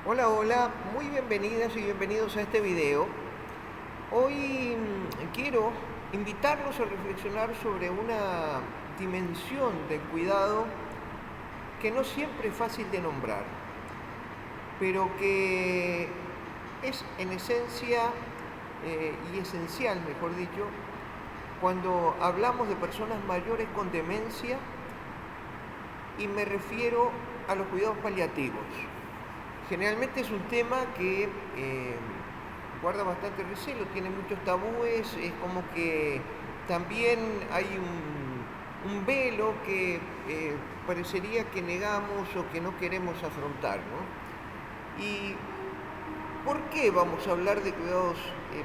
Hola, hola, muy bienvenidas y bienvenidos a este video. Hoy quiero invitarlos a reflexionar sobre una dimensión del cuidado que no siempre es fácil de nombrar, pero que es en esencia y esencial, mejor dicho, cuando hablamos de personas mayores con demencia, y me refiero a los cuidados paliativos. Generalmente es un tema que guarda bastante recelo, tiene muchos tabúes, es como que también hay un velo que parecería que negamos o que no queremos afrontar, ¿no? ¿Y por qué vamos a hablar de cuidados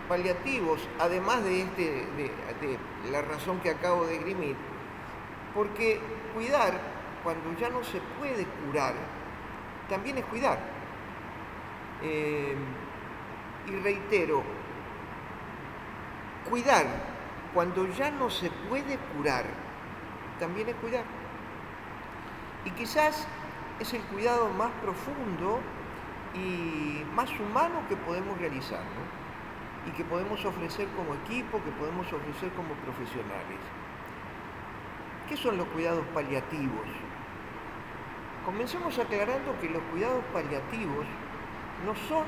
paliativos, además de la razón que acabo de esgrimir? Porque cuidar, cuando ya no se puede curar, también es cuidar. Y reitero, cuidar cuando ya no se puede curar, también es cuidar. Y quizás es el cuidado más profundo y más humano que podemos realizar, ¿no? Y que podemos ofrecer como equipo, que podemos ofrecer como profesionales. ¿Qué son los cuidados paliativos? Comencemos aclarando que los cuidados paliativos no son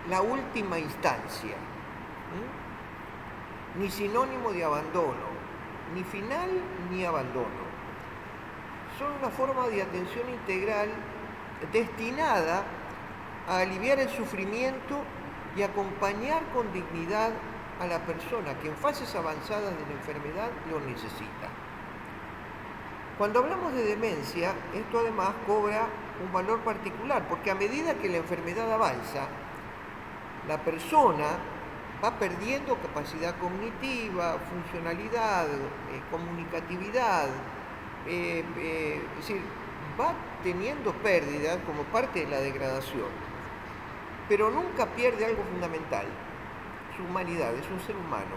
la última instancia, ni sinónimo de abandono, ni final ni abandono. Son una forma de atención integral destinada a aliviar el sufrimiento y acompañar con dignidad a la persona que en fases avanzadas de la enfermedad lo necesita. Cuando hablamos de demencia, esto además cobra un valor particular, porque a medida que la enfermedad avanza, la persona va perdiendo capacidad cognitiva, funcionalidad, comunicatividad, es decir, va teniendo pérdidas como parte de la degradación, pero nunca pierde algo fundamental, su humanidad, es un ser humano,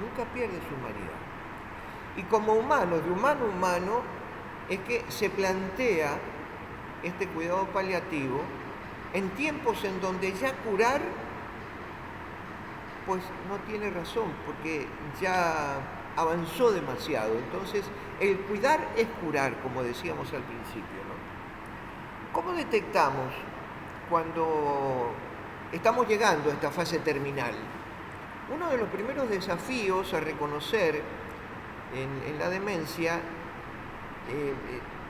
nunca pierde su humanidad. Y como humano, de humano a humano, es que se plantea este cuidado paliativo en tiempos en donde ya curar, pues no tiene razón, porque ya avanzó demasiado. Entonces, el cuidar es curar, como decíamos al principio, ¿no? ¿Cómo detectamos cuando estamos llegando a esta fase terminal? Uno de los primeros desafíos a reconocer en la demencia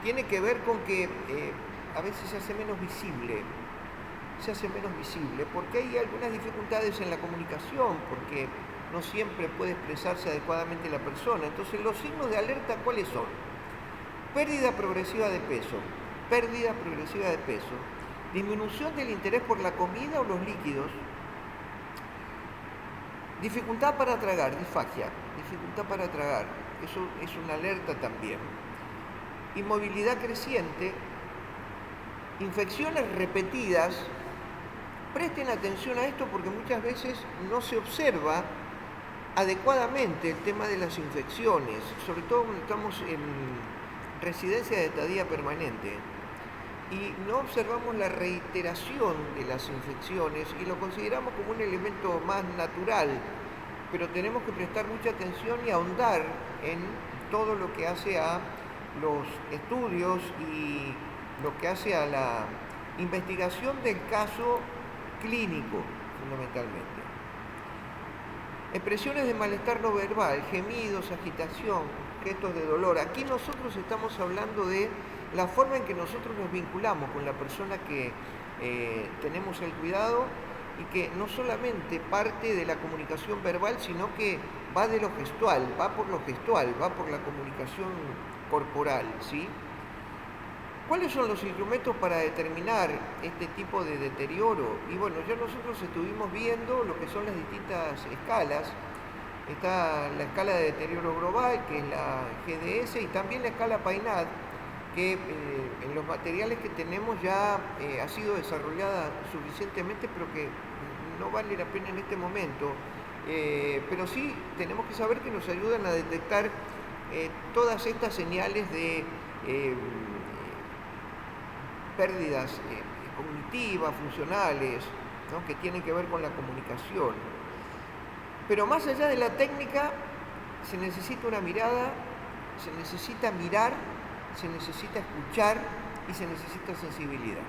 tiene que ver con que a veces se hace menos visible, porque hay algunas dificultades en la comunicación, porque no siempre puede expresarse adecuadamente la persona. Entonces, los signos de alerta, ¿cuáles son? Pérdida progresiva de peso, disminución del interés por la comida o los líquidos, dificultad para tragar, disfagia, dificultad para tragar, eso es una alerta también. Inmovilidad creciente, infecciones repetidas. Presten atención a esto porque muchas veces no se observa adecuadamente el tema de las infecciones, sobre todo cuando estamos en residencia de estadía permanente y no observamos la reiteración de las infecciones y lo consideramos como un elemento más natural, pero tenemos que prestar mucha atención y ahondar en todo lo que hace a los estudios y lo que hace a la investigación del caso clínico, fundamentalmente. Expresiones de malestar no verbal, gemidos, agitación, gestos de dolor. Aquí nosotros estamos hablando de la forma en que nosotros nos vinculamos con la persona que tenemos el cuidado y que no solamente parte de la comunicación verbal, sino que va de lo gestual, va por lo gestual, va por la comunicación corporal, ¿sí? ¿Cuáles son los instrumentos para determinar este tipo de deterioro? Y bueno, ya nosotros estuvimos viendo lo que son las distintas escalas. Está la escala de deterioro global, que es la GDS, y también la escala PAINAD, que en los materiales que tenemos ya ha sido desarrollada suficientemente, pero que no vale la pena en este momento. Pero sí tenemos que saber que nos ayudan a detectar todas estas señales de pérdidas cognitivas, funcionales, ¿no? Que tienen que ver con la comunicación. Pero más allá de la técnica, se necesita una mirada, se necesita mirar, se necesita escuchar y se necesita sensibilidad.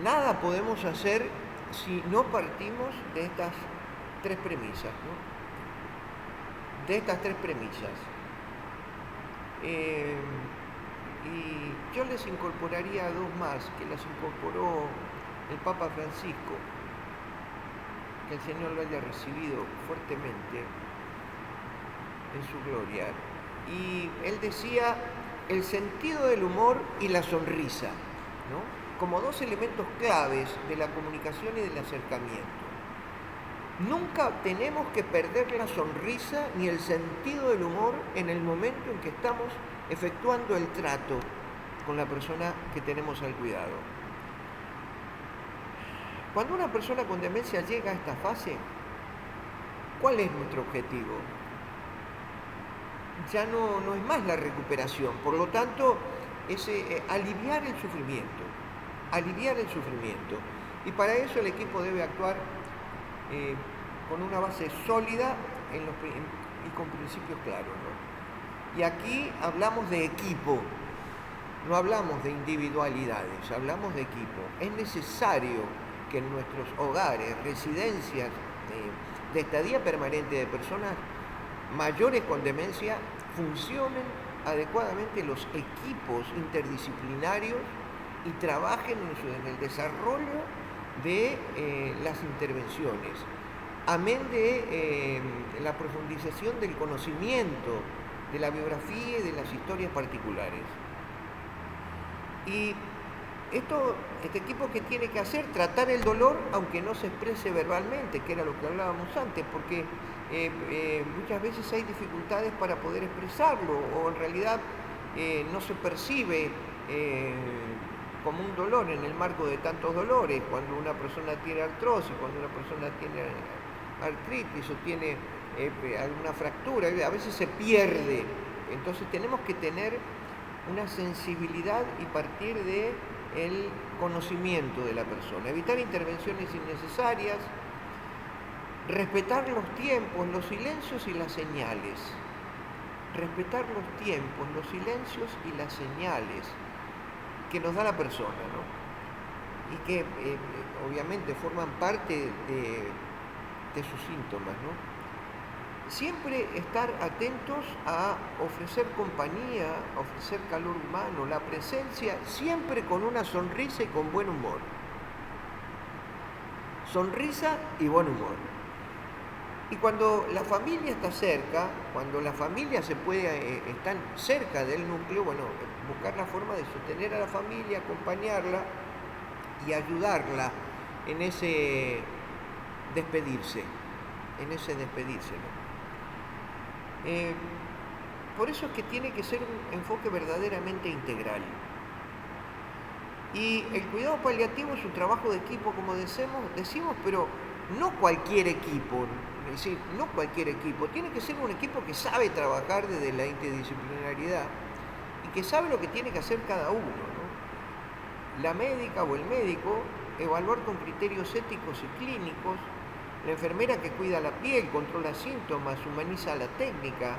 Nada podemos hacer si no partimos de estas tres premisas, ¿no? De estas tres premisas. Y yo les incorporaría dos más, que las incorporó el Papa Francisco, que el Señor lo haya recibido fuertemente en su gloria. Y él decía el sentido del humor y la sonrisa, ¿no? Como dos elementos claves de la comunicación y del acercamiento. Nunca tenemos que perder la sonrisa ni el sentido del humor en el momento en que estamos efectuando el trato con la persona que tenemos al cuidado. Cuando una persona con demencia llega a esta fase, ¿cuál es nuestro objetivo? Ya no es más la recuperación, por lo tanto es aliviar el sufrimiento, y para eso el equipo debe actuar con una base sólida y con principios claros, ¿no? Y aquí hablamos de equipo, no hablamos de individualidades, hablamos de equipo. Es necesario que en nuestros hogares, residencias de estadía permanente de personas mayores con demencia, funcionen adecuadamente los equipos interdisciplinarios y trabajen en el desarrollo de las intervenciones, amén de la profundización del conocimiento, de la biografía y de las historias particulares. Y este equipo, ¿qué tiene que hacer? Tratar el dolor aunque no se exprese verbalmente, que era lo que hablábamos antes, porque muchas veces hay dificultades para poder expresarlo, o en realidad no se percibe como un dolor en el marco de tantos dolores, cuando una persona tiene artrosis, cuando una persona tiene artritis o tiene alguna fractura, a veces se pierde. Entonces tenemos que tener una sensibilidad y partir de el conocimiento de la persona, evitar intervenciones innecesarias, respetar los tiempos, los silencios y las señales, respetar los tiempos, los silencios y las señales que nos da la persona, ¿no? Y que obviamente forman parte de sus síntomas, ¿no? Siempre estar atentos a ofrecer compañía, a ofrecer calor humano, la presencia, siempre con una sonrisa y con buen humor. Sonrisa y buen humor. Y cuando la familia está cerca, cuando la familia están cerca del núcleo, bueno, buscar la forma de sostener a la familia, acompañarla y ayudarla en ese despedirse, ¿no? Por eso es que tiene que ser un enfoque verdaderamente integral. Y el cuidado paliativo es un trabajo de equipo, como decimos, pero no cualquier equipo, es decir, no cualquier equipo. Tiene que ser un equipo que sabe trabajar desde la interdisciplinariedad y que sabe lo que tiene que hacer cada uno, ¿no? La médica o el médico, evaluar con criterios éticos y clínicos. La enfermera que cuida la piel, controla síntomas, humaniza la técnica.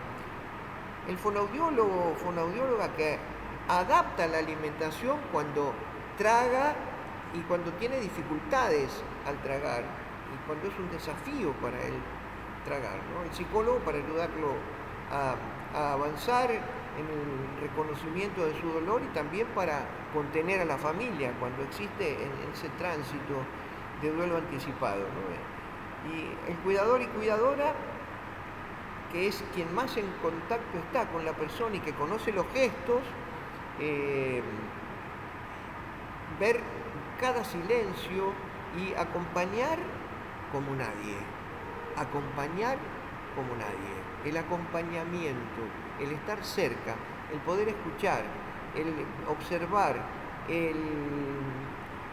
El fonoaudiólogo o fonoaudióloga que adapta la alimentación cuando traga y cuando tiene dificultades al tragar y cuando es un desafío para él tragar, ¿no? El psicólogo para ayudarlo a avanzar en el reconocimiento de su dolor y también para contener a la familia cuando existe en ese tránsito de duelo anticipado, ¿no? Y el cuidador y cuidadora, que es quien más en contacto está con la persona y que conoce los gestos, ver cada silencio y acompañar como nadie. El acompañamiento, el estar cerca, el poder escuchar, el observar, el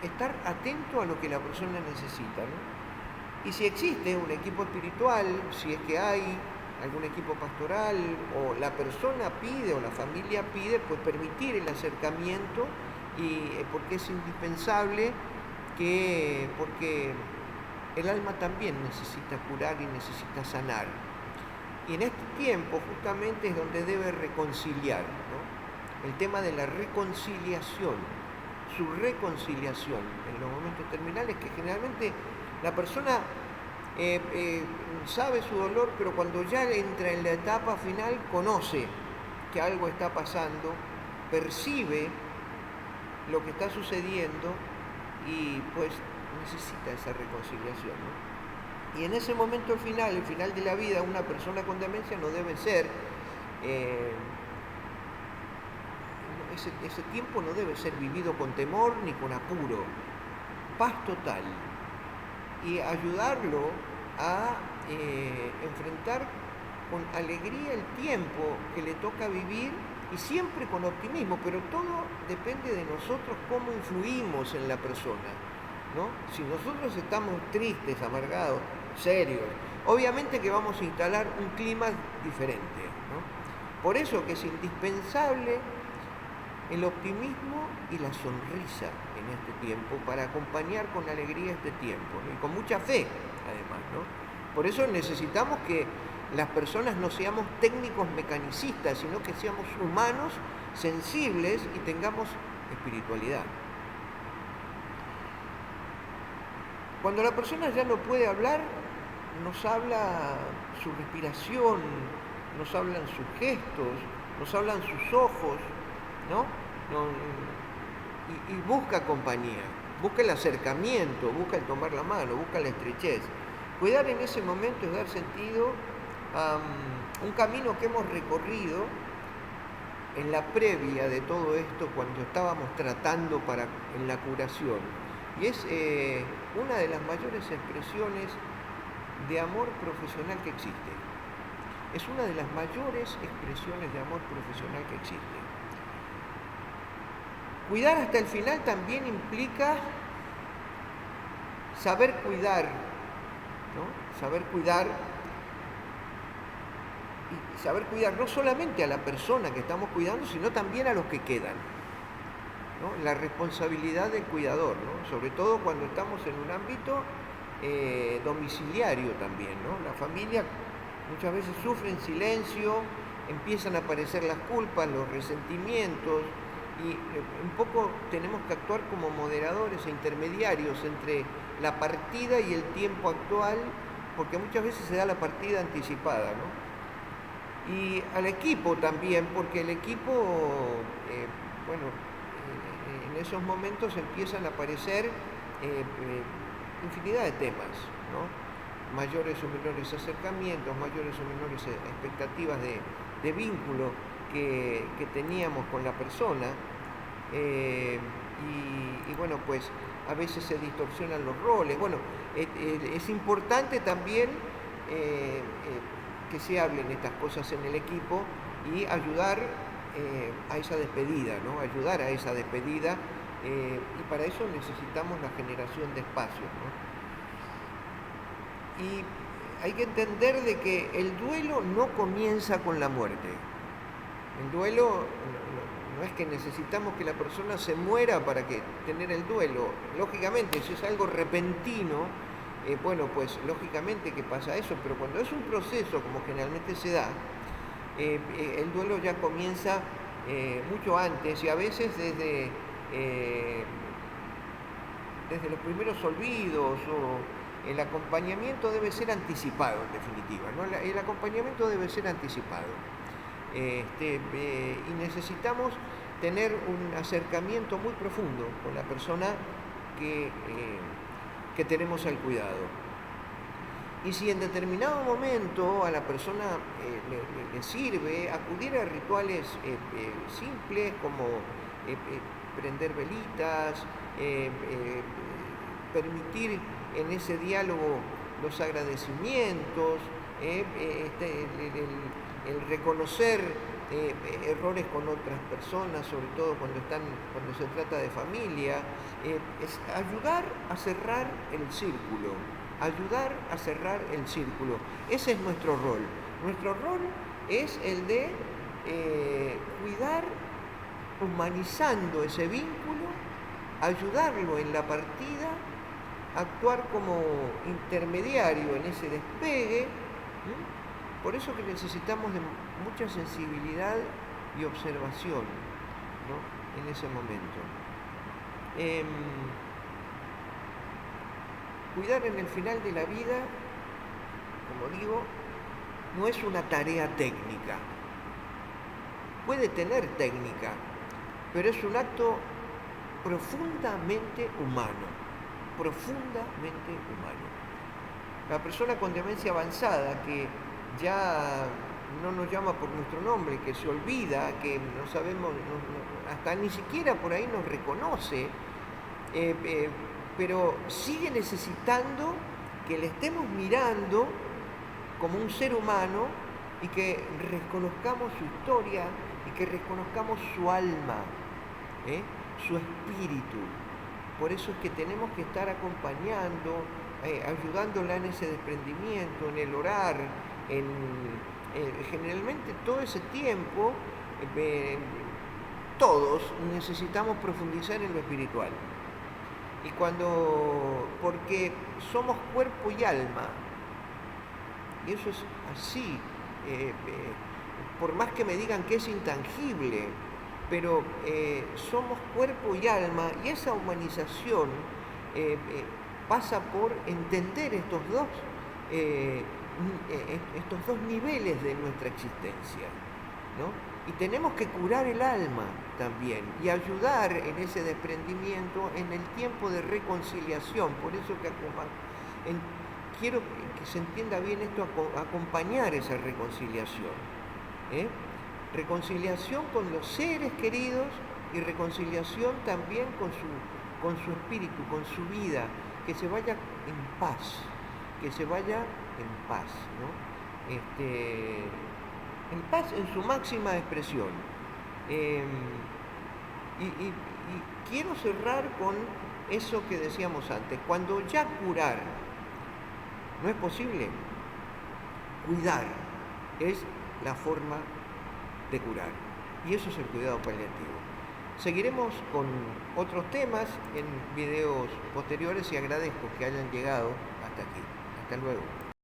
estar atento a lo que la persona necesita, ¿no? Y si existe un equipo espiritual, si es que hay algún equipo pastoral o la persona pide o la familia pide, pues permitir el acercamiento porque es indispensable, porque el alma también necesita curar y necesita sanar. Y en este tiempo justamente es donde debe reconciliar, ¿no? El tema de la reconciliación, su reconciliación en los momentos terminales, que generalmente la persona sabe su dolor, pero cuando ya entra en la etapa final conoce que algo está pasando, percibe lo que está sucediendo y pues necesita esa reconciliación, ¿no? Y en ese momento final, el final de la vida, una persona con demencia no debe ser, ese tiempo no debe ser vivido con temor ni con apuro, paz total, y ayudarlo a enfrentar con alegría el tiempo que le toca vivir y siempre con optimismo, pero todo depende de nosotros cómo influimos en la persona, ¿no? Si nosotros estamos tristes, amargados, serios, obviamente que vamos a instalar un clima diferente, ¿no? Por eso que es indispensable el optimismo y la sonrisa en este tiempo para acompañar con alegría este tiempo, ¿no? Y con mucha fe, además, ¿no? Por eso necesitamos que las personas no seamos técnicos mecanicistas, sino que seamos humanos, sensibles y tengamos espiritualidad. Cuando la persona ya no puede hablar, nos habla su respiración, nos hablan sus gestos, nos hablan sus ojos, ¿no? Y busca compañía, busca el acercamiento, busca el tomar la mano, busca la estrechez. Cuidar en ese momento es dar sentido a un camino que hemos recorrido en la previa de todo esto cuando estábamos tratando en la curación. Y es una de las mayores expresiones de amor profesional que existe. Es una de las mayores expresiones de amor profesional que existe. Cuidar hasta el final también implica saber cuidar, ¿no? Saber cuidar no solamente a la persona que estamos cuidando, sino también a los que quedan, ¿no? La responsabilidad del cuidador, ¿no? Sobre todo cuando estamos en un ámbito domiciliario también, ¿no? La familia muchas veces sufre en silencio, empiezan a aparecer las culpas, los resentimientos, y un poco tenemos que actuar como moderadores e intermediarios entre la partida y el tiempo actual, porque muchas veces se da la partida anticipada, ¿no? Y al equipo también, porque el equipo, en esos momentos empiezan a aparecer infinidad de temas, ¿no? Mayores o menores acercamientos, mayores o menores expectativas de vínculo que teníamos con la persona, y bueno, pues a veces se distorsionan los roles. Bueno, es importante también que se hablen estas cosas en el equipo y ayudar a esa despedida, ¿no? Ayudar a esa despedida, y para eso necesitamos la generación de espacios, ¿no? Y hay que entender de que el duelo no comienza con la muerte. El duelo no es que necesitamos que la persona se muera para tener el duelo. Lógicamente, si es algo repentino, bueno, pues lógicamente que pasa eso, pero cuando es un proceso como generalmente se da, el duelo ya comienza mucho antes y a veces desde los primeros olvidos, o el acompañamiento debe ser anticipado, en definitiva, ¿no? El acompañamiento debe ser anticipado. Y necesitamos tener un acercamiento muy profundo con la persona que tenemos al cuidado. Y si en determinado momento a la persona le sirve acudir a rituales simples como prender velitas, permitir en ese diálogo los agradecimientos, el reconocer errores con otras personas, sobre todo cuando se trata de familia, es ayudar a cerrar el círculo, Ese es nuestro rol. Nuestro rol es el de cuidar, humanizando ese vínculo ayudarlo en la partida, actuar como intermediario en ese despegue. Por eso que necesitamos de mucha sensibilidad y observación, ¿no?, en ese momento. Cuidar en el final de la vida, como digo, no es una tarea técnica. Puede tener técnica, pero es un acto profundamente humano, profundamente humano. La persona con demencia avanzada que ya no nos llama por nuestro nombre, que se olvida, que no sabemos, hasta ni siquiera por ahí nos reconoce, pero sigue necesitando que le estemos mirando como un ser humano y que reconozcamos su historia y que reconozcamos su alma, su espíritu. Por eso es que tenemos que estar acompañando, ayudándola en ese desprendimiento, en el orar, generalmente todo ese tiempo, todos necesitamos profundizar en lo espiritual. Y porque somos cuerpo y alma, y eso es así, por más que me digan que es intangible, pero somos cuerpo y alma, y esa humanización pasa por entender estos dos niveles de nuestra existencia, ¿no? Y tenemos que curar el alma también y ayudar en ese desprendimiento en el tiempo de reconciliación. Por eso que quiero que se entienda bien esto, acompañar esa reconciliación. Reconciliación con los seres queridos y reconciliación también con su espíritu, con su vida, que se vaya en paz, ¿no? En paz en su máxima expresión. Y quiero cerrar con eso que decíamos antes. Cuando ya curar no es posible, cuidar es la forma de curar. Y eso es el cuidado paliativo. Seguiremos con otros temas en videos posteriores y agradezco que hayan llegado hasta aquí. Hasta luego.